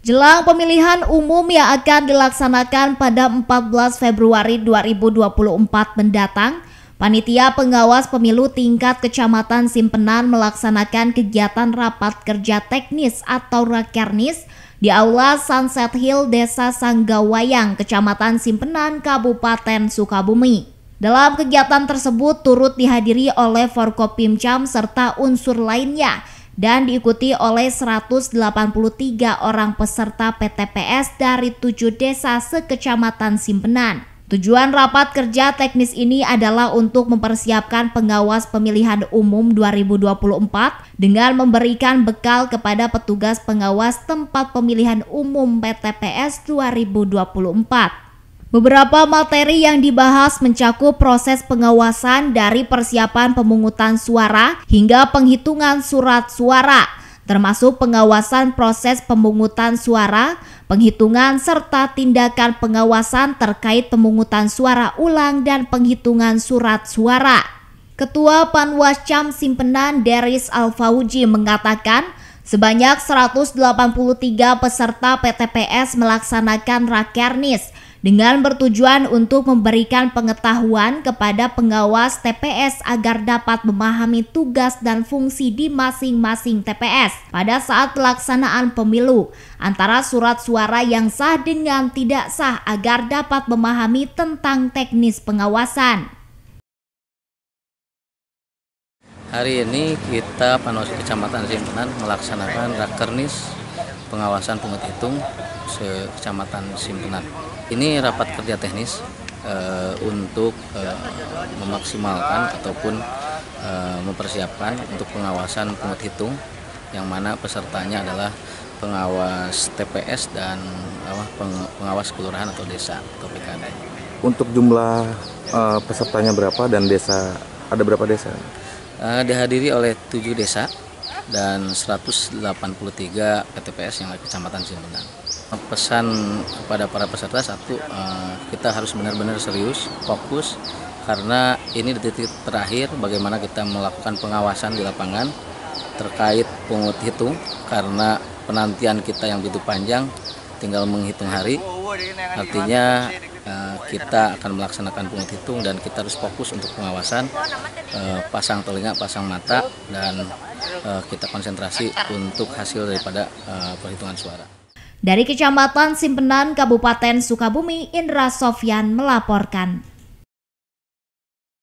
Jelang pemilihan umum yang akan dilaksanakan pada 14 Februari 2024 mendatang, Panitia Pengawas Pemilu tingkat Kecamatan Simpenan melaksanakan kegiatan rapat kerja teknis atau Rakernis di Aula Sunset Hill Desa Sanggawayang, Kecamatan Simpenan, Kabupaten Sukabumi. Dalam kegiatan tersebut turut dihadiri oleh Forkopimcam serta unsur lainnya dan diikuti oleh 183 orang peserta PTPS dari 7 desa sekecamatan Simpenan. Tujuan rapat kerja teknis ini adalah untuk mempersiapkan pengawas pemilihan umum 2024 dengan memberikan bekal kepada petugas pengawas tempat pemilihan umum PTPS 2024. Beberapa materi yang dibahas mencakup proses pengawasan dari persiapan pemungutan suara hingga penghitungan surat suara, termasuk pengawasan proses pemungutan suara, penghitungan serta tindakan pengawasan terkait pemungutan suara ulang dan penghitungan surat suara. Ketua Panwascam Simpenan Deris Alfauji mengatakan, sebanyak 183 peserta PTPS melaksanakan Rakernis dengan bertujuan untuk memberikan pengetahuan kepada pengawas TPS agar dapat memahami tugas dan fungsi di masing-masing TPS pada saat pelaksanaan pemilu, antara surat suara yang sah dengan tidak sah agar dapat memahami tentang teknis pengawasan. Hari ini kita Panwascam Kecamatan Simpenan melaksanakan Rakernis pengawasan penghitung Kecamatan Simpenan. Ini rapat kerja teknis untuk memaksimalkan ataupun mempersiapkan untuk pengawasan penghitung yang mana pesertanya adalah pengawas TPS dan pengawas kelurahan atau desa atau PKD. Untuk jumlah pesertanya berapa dan desa ada berapa desa? Dihadiri oleh 7 desa dan 183 PTPS yang ada Kecamatan Simpenan. Pesan kepada para peserta, satu, kita harus benar-benar serius, fokus, karena ini detik terakhir bagaimana kita melakukan pengawasan di lapangan terkait penghitung, karena penantian kita yang begitu panjang, tinggal menghitung hari, artinya kita akan melaksanakan penghitung dan kita harus fokus untuk pengawasan, pasang telinga, pasang mata, dan kita konsentrasi untuk hasil daripada perhitungan suara. Dari Kecamatan Simpenan, Kabupaten Sukabumi, Indra Sofyan melaporkan.